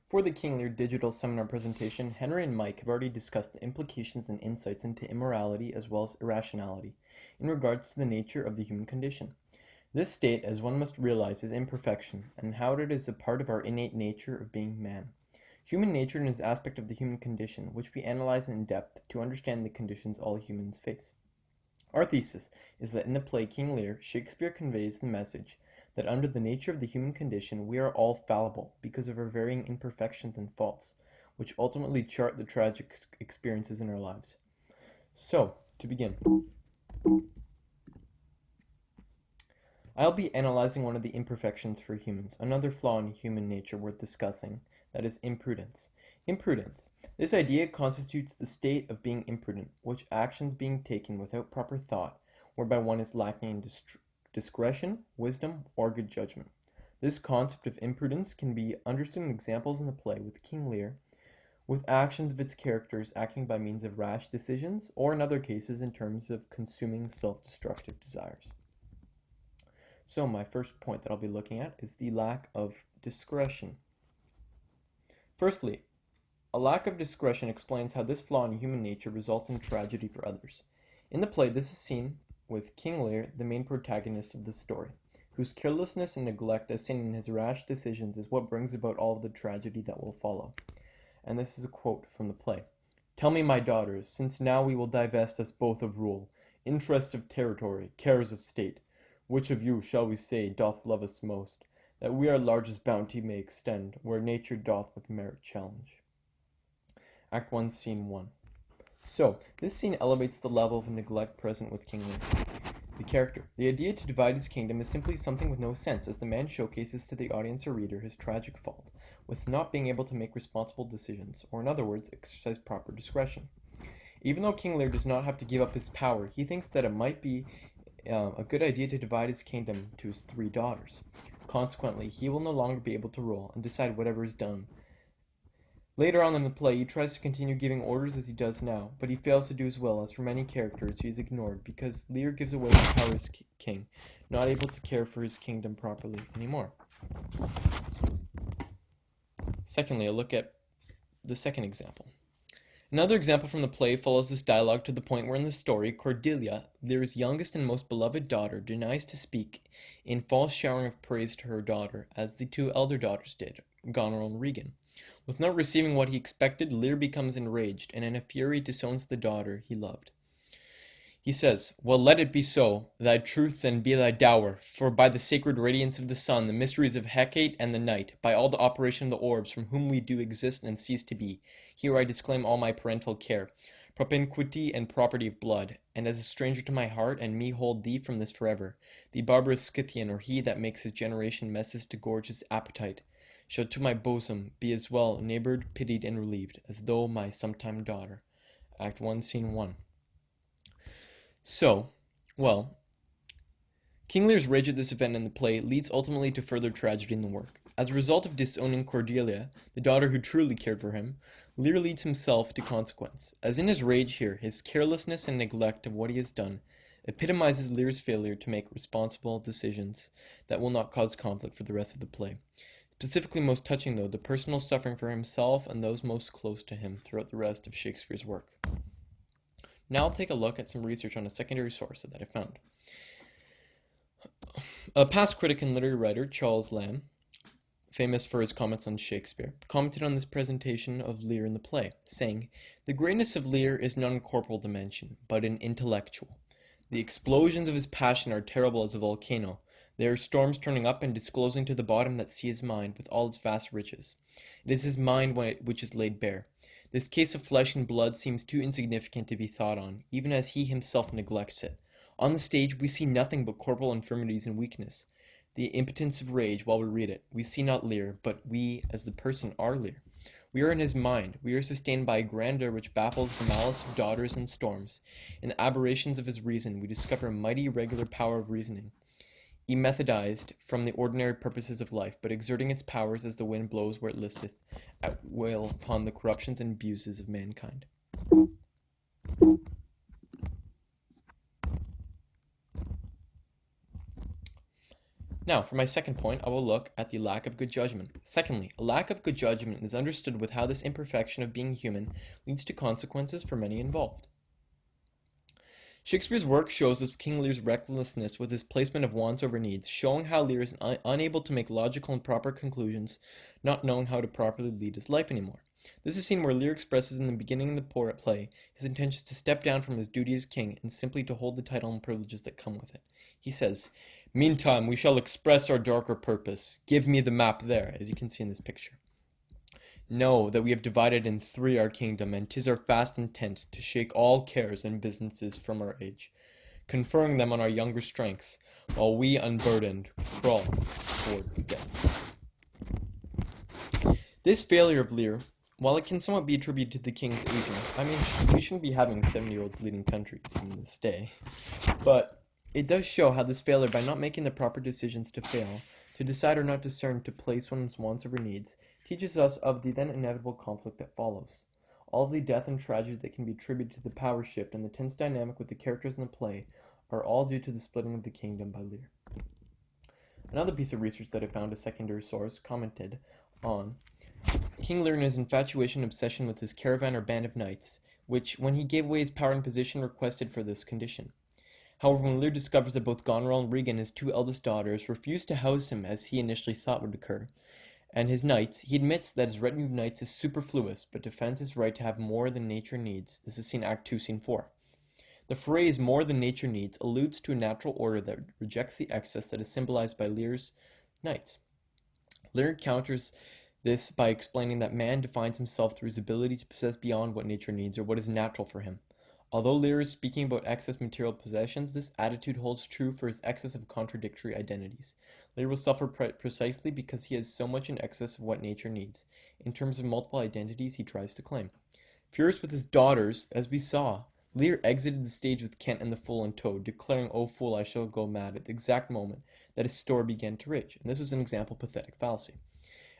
For the King Lear digital seminar presentation, Henry and Mike have already discussed the implications and insights into immorality as well as irrationality in regards to the nature of the human condition. This state, as one must realize, is imperfection, and how it is a part of our innate nature of being man. Human nature is an aspect of the human condition, which we analyze in depth to understand the conditions all humans face. Our thesis is that in the play King Lear, Shakespeare conveys the message that under the nature of the human condition we are all fallible because of our varying imperfections and faults, which ultimately chart the tragic experiences in our lives. So, to begin, I'll be analyzing one of the imperfections for humans, another flaw in human nature worth discussing, that is imprudence. Imprudence. This idea constitutes the state of being imprudent, which actions being taken without proper thought, whereby one is lacking in discretion, wisdom, or good judgment. This concept of imprudence can be understood in examples in the play with King Lear, with actions of its characters acting by means of rash decisions, or in other cases in terms of consuming self-destructive desires. So my first point that I'll be looking at is the lack of discretion. Firstly, a lack of discretion explains how this flaw in human nature results in tragedy for others. In the play, this is seen with King Lear, the main protagonist of the story, whose carelessness and neglect as seen in his rash decisions is what brings about all of the tragedy that will follow. And this is a quote from the play. "Tell me, my daughters, since now we will divest us both of rule, interest of territory, cares of state, which of you, shall we say, doth love us most, that we our largest bounty may extend, where nature doth with merit challenge." Act 1, Scene 1. So, this scene elevates the level of neglect present with King Lear. The character. The idea to divide his kingdom is simply something with no sense, as the man showcases to the audience or reader his tragic fault, with not being able to make responsible decisions, or in other words, exercise proper discretion. Even though King Lear does not have to give up his power, he thinks that it might be a good idea to divide his kingdom to his 3 daughters. Consequently, he will no longer be able to rule and decide whatever is done. Later on in the play, he tries to continue giving orders as he does now, but he fails to do as well, as for many characters he is ignored because Lear gives away his power as king, not able to care for his kingdom properly anymore. Secondly, a look at the second example. Another example from the play follows this dialogue to the point where in the story, Cordelia, Lear's youngest and most beloved daughter, denies to speak in false showering of praise to her daughter, as the 2 elder daughters did, Goneril and Regan. With not receiving what he expected, Lear becomes enraged, and in a fury disowns the daughter he loved. He says, "Well, let it be so, thy truth then be thy dower, for by the sacred radiance of the sun, the mysteries of Hecate and the night, by all the operation of the orbs, from whom we do exist and cease to be, here I disclaim all my parental care, propinquity and property of blood, and as a stranger to my heart, and me hold thee from this forever, the barbarous Scythian, or he that makes his generation messes to gorge his appetite, shall to my bosom be as well neighbored, pitied, and relieved, as though my sometime daughter." Act 1, Scene 1. So, well, King Lear's rage at this event in the play leads ultimately to further tragedy in the work. As a result of disowning Cordelia, the daughter who truly cared for him, Lear leads himself to consequence. As in his rage here, his carelessness and neglect of what he has done epitomizes Lear's failure to make responsible decisions that will not cause conflict for the rest of the play. Specifically most touching, though, the personal suffering for himself and those most close to him throughout the rest of Shakespeare's work. Now I'll take a look at some research on a secondary source that I found. A past critic and literary writer, Charles Lamb, famous for his comments on Shakespeare, commented on this presentation of Lear in the play, saying, "The greatness of Lear is not in corporal dimension, but in intellectual. The explosions of his passion are terrible as a volcano. They are storms turning up and disclosing to the bottom that sea his mind with all its vast riches. It is his mind which is laid bare. This case of flesh and blood seems too insignificant to be thought on, even as he himself neglects it. On the stage we see nothing but corporal infirmities and weakness, the impotence of rage while we read it. We see not Lear, but we, as the person, are Lear. We are in his mind. We are sustained by a grandeur which baffles the malice of daughters and storms. In the aberrations of his reason we discover a mighty regular power of reasoning, immethodized from the ordinary purposes of life, but exerting its powers as the wind blows where it listeth, at will upon the corruptions and abuses of mankind." Now, for my second point, I will look at the lack of good judgment. Secondly, a lack of good judgment is understood with how this imperfection of being human leads to consequences for many involved. Shakespeare's work shows us King Lear's recklessness with his placement of wants over needs, showing how Lear is unable to make logical and proper conclusions, not knowing how to properly lead his life anymore. This is a scene where Lear expresses in the beginning of the play his intentions to step down from his duty as king and simply to hold the title and privileges that come with it. He says, "Meantime, we shall express our darker purpose. Give me the map there," as you can see in this picture. "Know that we have divided in three our kingdom, and 'tis our fast intent to shake all cares and businesses from our age, conferring them on our younger strengths, while we unburdened crawl toward death." This failure of Lear, while it can somewhat be attributed to the king's aging, I mean, we shouldn't be having 70-year-olds leading countries in this day, but it does show how this failure, by not making the proper decisions to fail, to decide or not discern, to place one's wants over needs, teaches us of the then inevitable conflict that follows. All of the death and tragedy that can be attributed to the power shift and the tense dynamic with the characters in the play are all due to the splitting of the kingdom by Lear. Another piece of research that I found, a secondary source, commented on King Lear and his infatuation and obsession with his caravan or band of knights, which, when he gave away his power and position, requested for this condition. However, when Lear discovers that both Goneril and Regan, his two eldest daughters, refuse to house him as he initially thought would occur, and his knights, he admits that his retinue of knights is superfluous, but defends his right to have more than nature needs. This is seen Act 2, Scene 4. The phrase "more than nature needs" alludes to a natural order that rejects the excess that is symbolized by Lear's knights. Lear counters this by explaining that man defines himself through his ability to possess beyond what nature needs or what is natural for him. Although Lear is speaking about excess material possessions, this attitude holds true for his excess of contradictory identities. Lear will suffer precisely because he has so much in excess of what nature needs, in terms of multiple identities he tries to claim. Furious with his daughters, as we saw, Lear exited the stage with Kent and the Fool in tow, declaring, "O fool, I shall go mad," at the exact moment that his story began to rage, and this was an example of pathetic fallacy.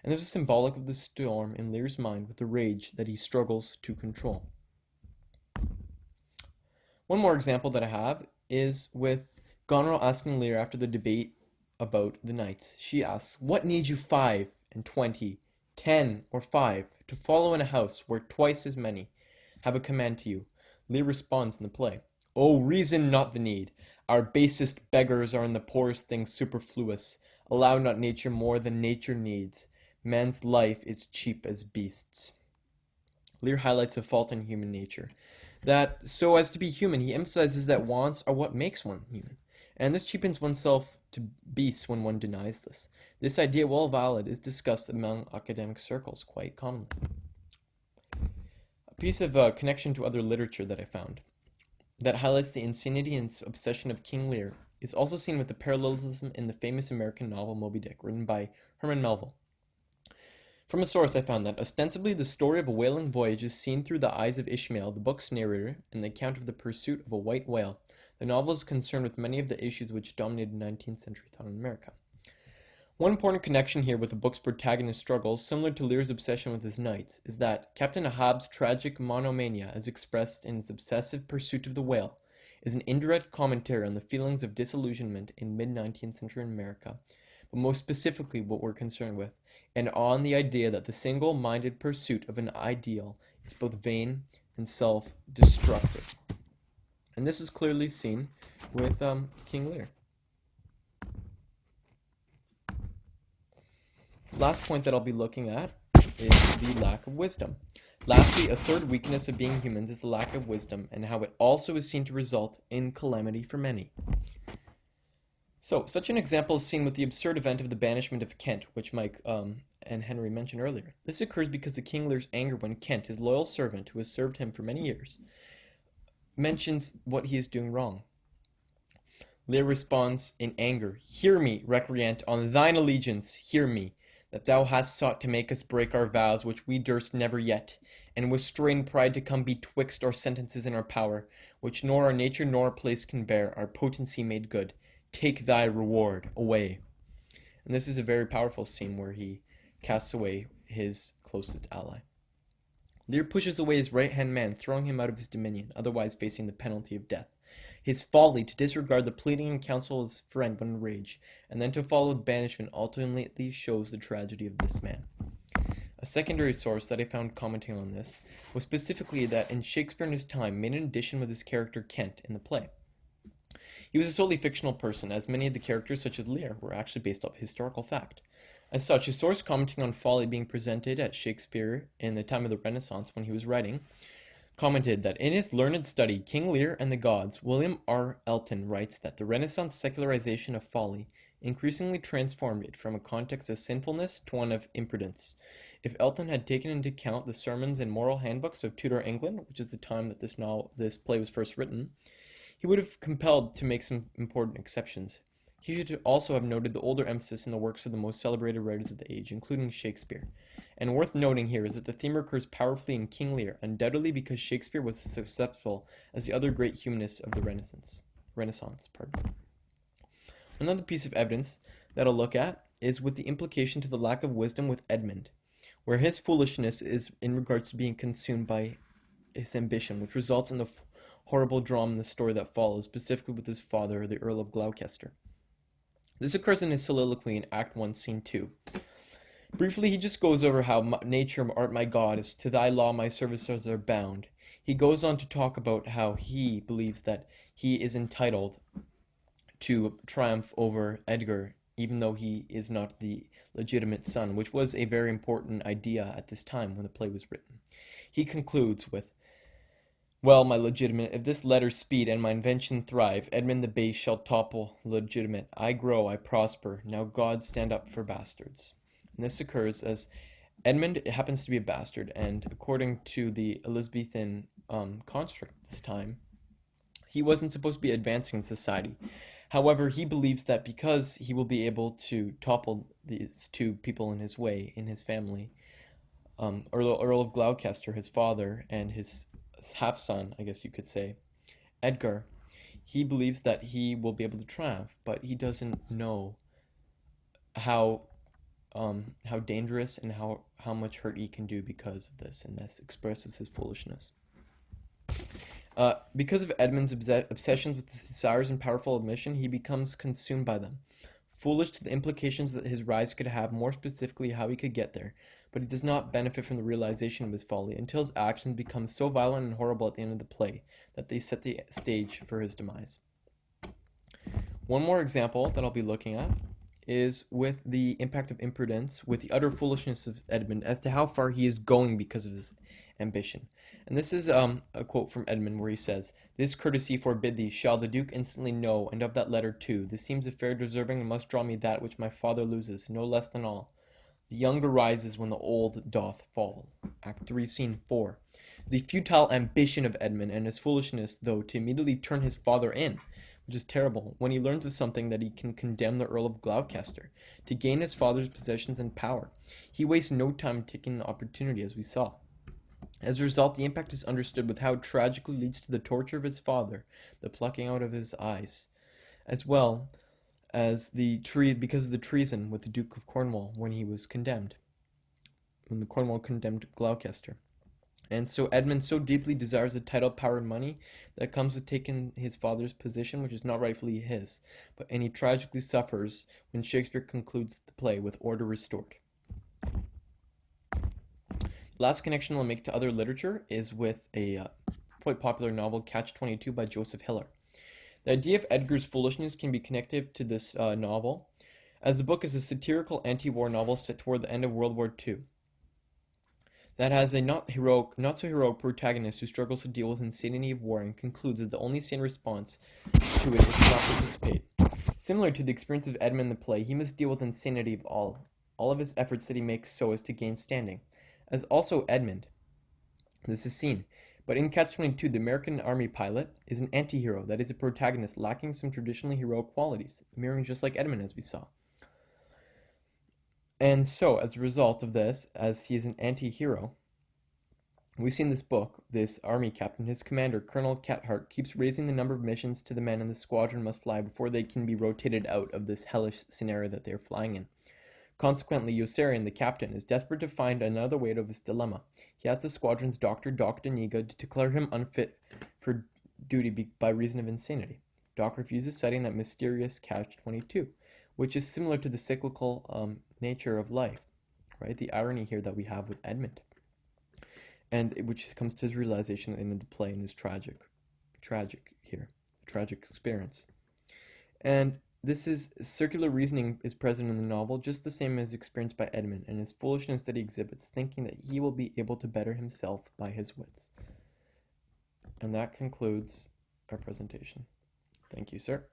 And this is symbolic of the storm in Lear's mind with the rage that he struggles to control. One more example that I have is with Goneril asking Lear after the debate about the knights. She asks, "What need you 5 and 20, 10, or 5 to follow in a house where twice as many have a command to you?" Lear responds in the play, "Oh, reason not the need. Our basest beggars are in the poorest things superfluous. Allow not nature more than nature needs. Man's life is cheap as beasts." Lear highlights a fault in human nature, that so as to be human, he emphasizes that wants are what makes one human, and this cheapens oneself to beasts when one denies this. This idea, while valid, is discussed among academic circles quite commonly. A piece of connection to other literature that I found that highlights the insanity and obsession of King Lear is also seen with the parallelism in the famous American novel Moby Dick, written by Herman Melville. From a source, I found that ostensibly the story of a whaling voyage is seen through the eyes of Ishmael, the book's narrator, and the account of the pursuit of a white whale. The novel is concerned with many of the issues which dominated 19th century thought in America. One important connection here with the book's protagonist's struggles, similar to Lear's obsession with his knights, is that Captain Ahab's tragic monomania, as expressed in his obsessive pursuit of the whale, is an indirect commentary on the feelings of disillusionment in mid-19th century America, but most specifically what we're concerned with, and on the idea that the single-minded pursuit of an ideal is both vain and self-destructive. And this is clearly seen with King Lear. Last point that I'll be looking at is the lack of wisdom. Lastly, a third weakness of being humans is the lack of wisdom, and how it also is seen to result in calamity for many. So, such an example is seen with the absurd event of the banishment of Kent, which Mike and Henry mentioned earlier. This occurs because the king Lear's anger when Kent, his loyal servant who has served him for many years, mentions what he is doing wrong. Lear responds in anger, "Hear me, recreant, on thine allegiance, hear me, that thou hast sought to make us break our vows which we durst never yet, and with strained pride to come betwixt our sentences and our power, which nor our nature nor our place can bear, our potency made good. Take thy reward away." And this is a very powerful scene where he casts away his closest ally. Lear pushes away his right-hand man, throwing him out of his dominion, otherwise facing the penalty of death. his folly to disregard the pleading and counsel of his friend when enraged, and then to follow with banishment ultimately shows the tragedy of this man. A secondary source that I found commenting on this was specifically that in Shakespeare in his time made an addition with his character Kent in the play. He was a solely fictional person, as many of the characters, such as Lear, were actually based off historical fact. As such, a source commenting on folly being presented at Shakespeare in the time of the Renaissance when he was writing, commented that in his learned study, King Lear and the Gods, William R. Elton writes that the Renaissance secularization of folly increasingly transformed it from a context of sinfulness to one of imprudence. If Elton had taken into account the sermons and moral handbooks of Tudor England, which is the time that this play was first written, he would have compelled to make some important exceptions. He should also have noted the older emphasis in the works of the most celebrated writers of the age, including Shakespeare. And worth noting here is that the theme recurs powerfully in King Lear, undoubtedly because Shakespeare was as successful as the other great humanists of the Renaissance. Another piece of evidence that I'll look at is with the implication to the lack of wisdom with Edmund, where his foolishness is in regards to being consumed by his ambition, which results in the horrible drama in the story that follows, specifically with his father, the Earl of Gloucester. This occurs in his soliloquy in Act 1, Scene 2. Briefly, he just goes over how nature art my goddess, to thy law my services are bound. He goes on to talk about how he believes that he is entitled to triumph over Edgar, even though he is not the legitimate son, which was a very important idea at this time when the play was written. He concludes with, well, my legitimate, if this letter speed and my invention thrive, Edmund the base shall topple legitimate. I grow, I prosper. Now God stand up for bastards. And this occurs as Edmund happens to be a bastard, and according to the Elizabethan construct at this time, he wasn't supposed to be advancing in society. However, he believes that because he will be able to topple these two people in his way, in his family, Earl of Gloucester, his father, and his half-son, I guess you could say, Edgar, he believes that he will be able to triumph, but he doesn't know how dangerous and how much hurt he can do because of this, and this expresses his foolishness. Because of Edmund's obsessions with his desires and powerful ambition, he becomes consumed by them, foolish to the implications that his rise could have, more specifically how he could get there, but he does not benefit from the realization of his folly until his actions become so violent and horrible at the end of the play that they set the stage for his demise. One more example that I'll be looking at is with the impact of imprudence, with the utter foolishness of Edmund as to how far he is going because of his ambition. And this is a quote from Edmund where he says, "This courtesy forbid thee, shall the Duke instantly know, and of that letter too. This seems a fair deserving, and must draw me that which my father loses, no less than all. The younger rises when the old doth fall." Act 3, Scene 4. The futile ambition of Edmund and his foolishness, though, to immediately turn his father in, which is terrible, when he learns of something that he can condemn the Earl of Gloucester, to gain his father's possessions and power. He wastes no time taking the opportunity, as we saw. As a result, the impact is understood with how it tragically leads to the torture of his father, the plucking out of his eyes, as well as because of the treason with the Duke of Cornwall when he was condemned, when the Cornwall condemned Gloucester. And so Edmund so deeply desires the title, power, and money that comes with taking his father's position, which is not rightfully his, and he tragically suffers when Shakespeare concludes the play with order restored. The last connection I'll make to other literature is with a quite popular novel, Catch-22 by Joseph Hiller. The idea of Edgar's foolishness can be connected to this novel, as the book is a satirical anti-war novel set toward the end of World War II. That has a not so heroic protagonist who struggles to deal with the insanity of war and concludes that the only sane response to it is to not participate. Similar to the experience of Edmund in the play, he must deal with the insanity of all of his efforts that he makes so as to gain standing. As also Edmund, this is seen, but in Catch-22, the American Army pilot is an anti-hero, that is a protagonist lacking some traditionally heroic qualities, mirroring just like Edmund as we saw. And so, as a result of this, as he is an anti-hero, we see in this book, this army captain, his commander, Colonel Cathcart, keeps raising the number of missions to the men in the squadron must fly before they can be rotated out of this hellish scenario that they are flying in. Consequently, Yossarian, the captain, is desperate to find another way out of his dilemma. He asks the squadron's doctor, Dr. Niga, to declare him unfit for duty by reason of insanity. Doc refuses, citing that mysterious catch-22, which is similar to the cyclical nature of life, right? The irony here that we have with Edmund, and which comes to his realization at the end of the play and is tragic here, tragic experience. And this is circular reasoning is present in the novel, just the same as experienced by Edmund, and his foolishness that he exhibits, thinking that he will be able to better himself by his wits. And that concludes our presentation. Thank you, sir.